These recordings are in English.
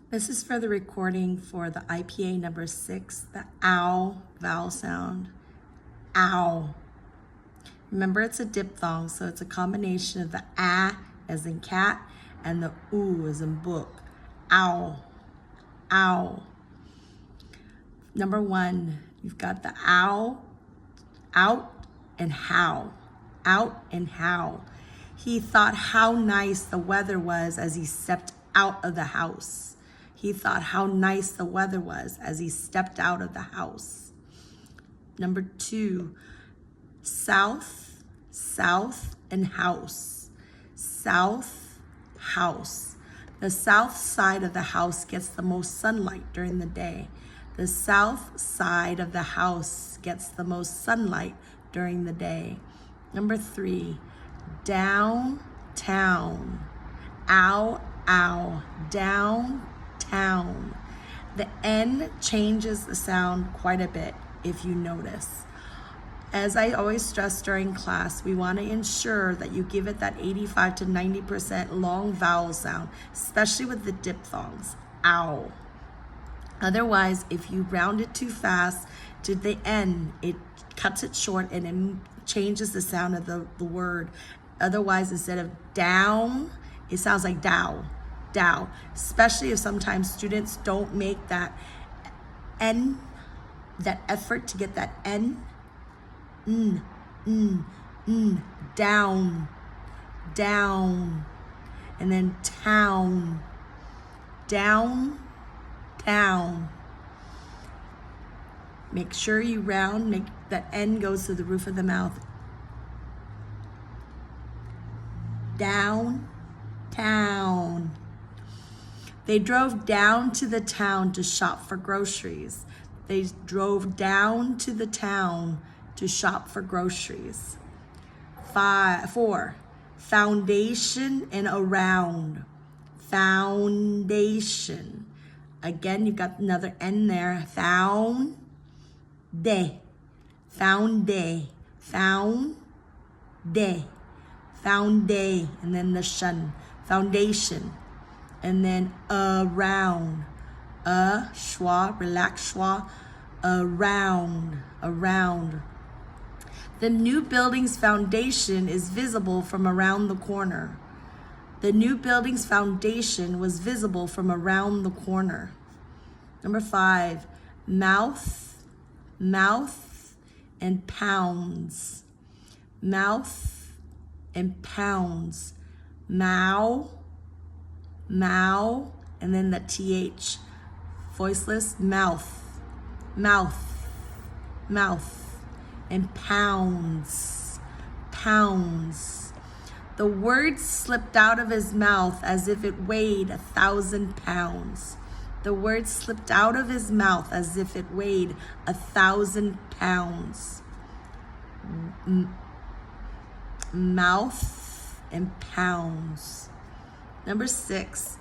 This is for the recording for the IPA number 6, the ow vowel sound. Ow. Remember, it's a diphthong, so it's a combination of the ah as in cat and the oo as in book. Ow. Ow. Number 1, you've got the ow, out, and how. Out and how. He thought how nice the weather was as he stepped out of the house. He thought how nice the weather was as he stepped out of the house. Number 2, south, south, and house. South, house. The south side of the house gets the most sunlight during the day. The south side of the house gets the most sunlight during the day. Number 3, downtown. Ow, ow, downtown. The N changes the sound quite a bit if you notice. As I always stress during class, we want to ensure that you give it that 85 to 90% long vowel sound, especially with the diphthongs. Ow. Otherwise, if you round it too fast to the N, it cuts it short and it changes the sound of the word. Otherwise, instead of down, it sounds like dow, dow. Especially if sometimes students don't make that N, that effort to get that N. Down, down. And then town, down, town. Make sure you round, make that N goes to the roof of the mouth. Downtown. They drove down to the town to shop for groceries. They drove down to the town to shop for groceries. 4, foundation and around. Foundation. Again, you've got another N there. Found day. Found day. Found day. Found day. And then the shun. Foundation. And then around. Schwa, relax schwa. Around. Around. The new building's foundation is visible from around the corner. The new building's foundation was visible from around the corner. Number 5, mouth, mouth, and pounds. Mouth and pounds. Mow, mow, and then the TH. Voiceless, mouth, mouth, mouth. And pounds, pounds. The word slipped out of his mouth as if it weighed 1,000 pounds. The word slipped out of his mouth as if it weighed 1,000 pounds. Mouth and pounds. Number 6,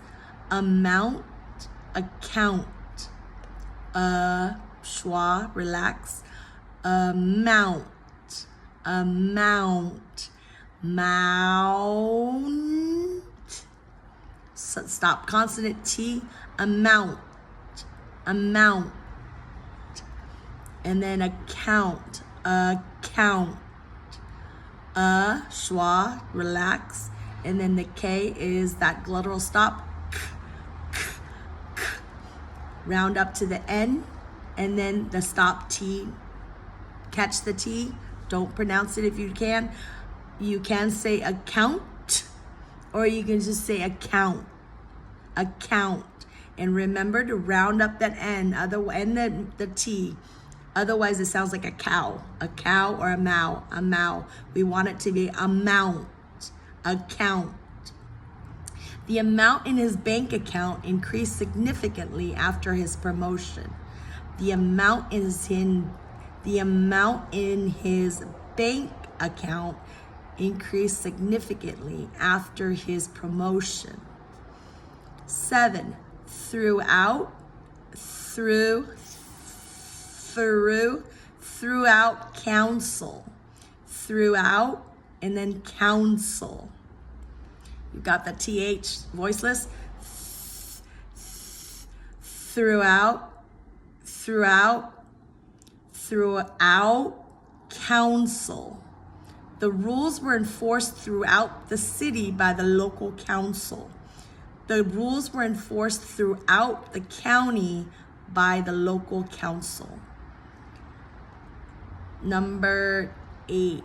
amount, account. Schwa, relax. Amount, amount, mount. So stop, consonant T, amount, amount. And then account, account. Schwa, relax. And then the K is that glottal stop. Round up to the N, and then the stop T. Catch the T. Don't pronounce it if you can. You can say account, or you can just say account. Account. And remember to round up that N, and the T. Otherwise, it sounds like a cow or a mow, a mow. We want it to be amount, account. The amount in his bank account increased significantly after his promotion. The amount in his bank account increased significantly after his promotion. 7, throughout, throughout council. Throughout, and then council. You've got the TH voiceless. throughout, council. The rules were enforced throughout the city by the local council. The rules were enforced throughout the county by the local council. Number 8,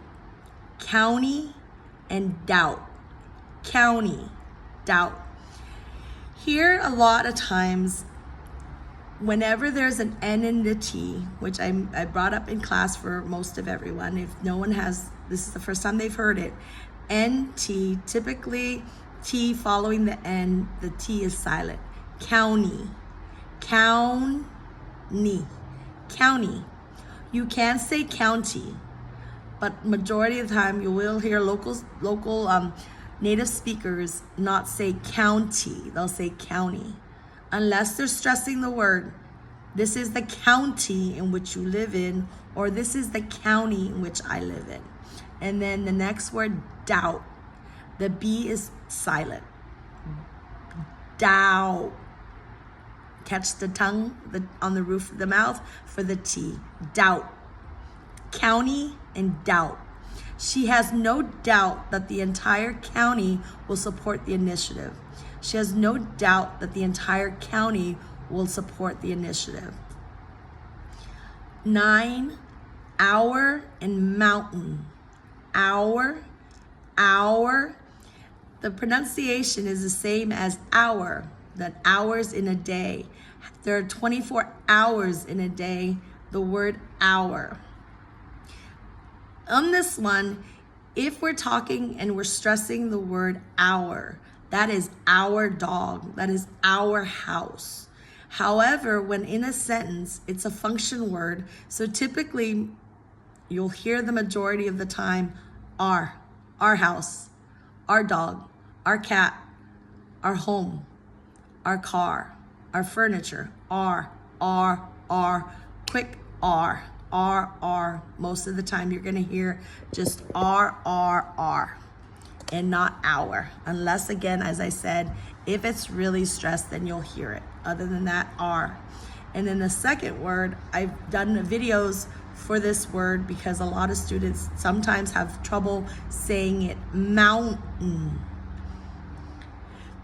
county and doubt. County, doubt. Here, a lot of times, whenever there's an N in the T, which I brought up in class for most of everyone, if no one has, this is the first time they've heard it, NT, typically T following the N, the T is silent. County, county, county. You can say county, but majority of the time you will hear local native speakers not say county, they'll say county. Unless they're stressing the word, this is the county in which you live in, or this is the county in which I live in. And then the next word, doubt. The B is silent. Doubt. Catch the tongue on the roof of the mouth for the T. Doubt. County and doubt. She has no doubt that the entire county will support the initiative. She has no doubt that the entire county will support the initiative. 9, hour and mountain. Hour. The pronunciation is the same as hour, that hours in a day. There are 24 hours in a day, the word hour. On this one, if we're talking and we're stressing the word hour, that is our dog, that is our house. However, when in a sentence, it's a function word, so typically you'll hear the majority of the time our house, our dog, our cat, our home, our car, our furniture, R, quick R. Most of the time you're gonna hear just R, and not our. Unless, again, as I said, if it's really stressed, then you'll hear it. Other than that, R. And then the second word, I've done videos for this word because a lot of students sometimes have trouble saying it, mountain.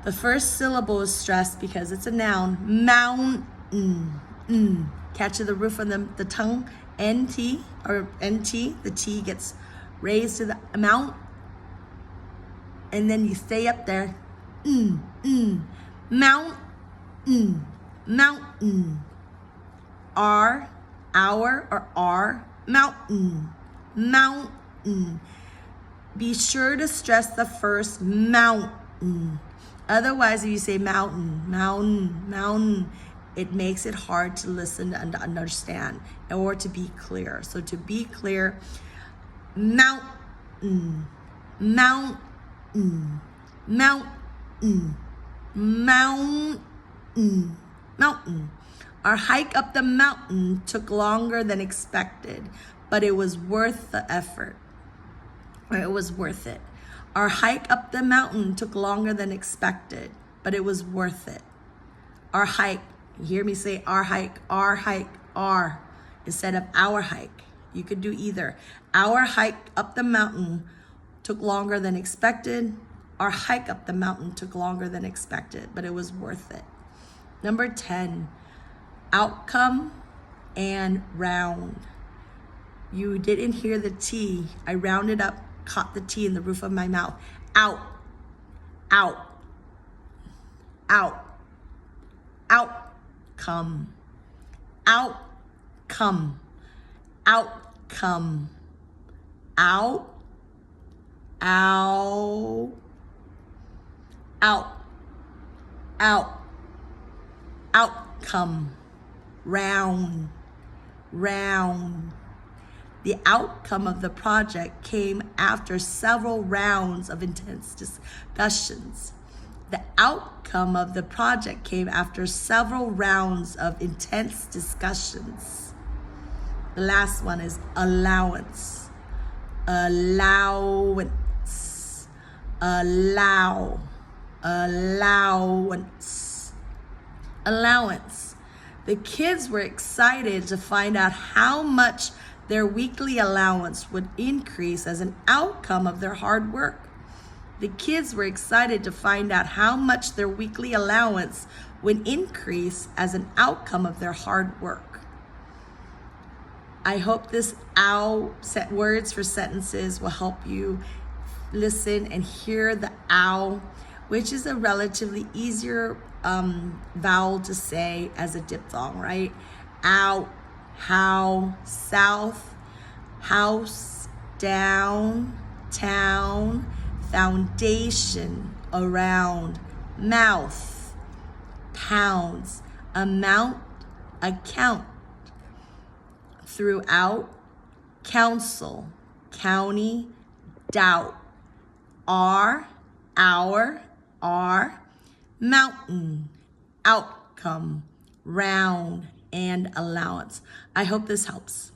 The first syllable is stressed because it's a noun, mountain. Catch the roof of the tongue, NT, the T gets raised to the amount, and then you stay up there, mountain. R, our, or R, mountain. Be sure to stress the first mountain. Otherwise, if you say mountain, it makes it hard to listen and to understand or to be clear. So to be clear, mountain. Our hike up the mountain took longer than expected, but it was worth the effort. It was worth it. Our hike up the mountain took longer than expected, but it was worth it. Our hike, you hear me say our hike, our, instead of our hike. You could do either. Our hike up the mountain took longer than expected. Our hike up the mountain took longer than expected, but it was worth it. Number 10, outcome and round. You didn't hear the T. I rounded up, caught the T in the roof of my mouth. Outcome. Outcome. Round. The outcome of the project came after several rounds of intense discussions. The outcome of the project came after several rounds of intense discussions. The last one is allowance. Allowance. The kids were excited to find out how much their weekly allowance would increase as an outcome of their hard work. The kids were excited to find out how much their weekly allowance would increase as an outcome of their hard work. I hope this ow set words for sentences will help you listen and hear the ow, which is a relatively easier vowel to say as a diphthong, right? Out, how, south, house, down, town, foundation, around, mouth, pounds, amount, account, throughout, council, county, doubt, our, mountain, outcome, round, and allowance. I hope this helps.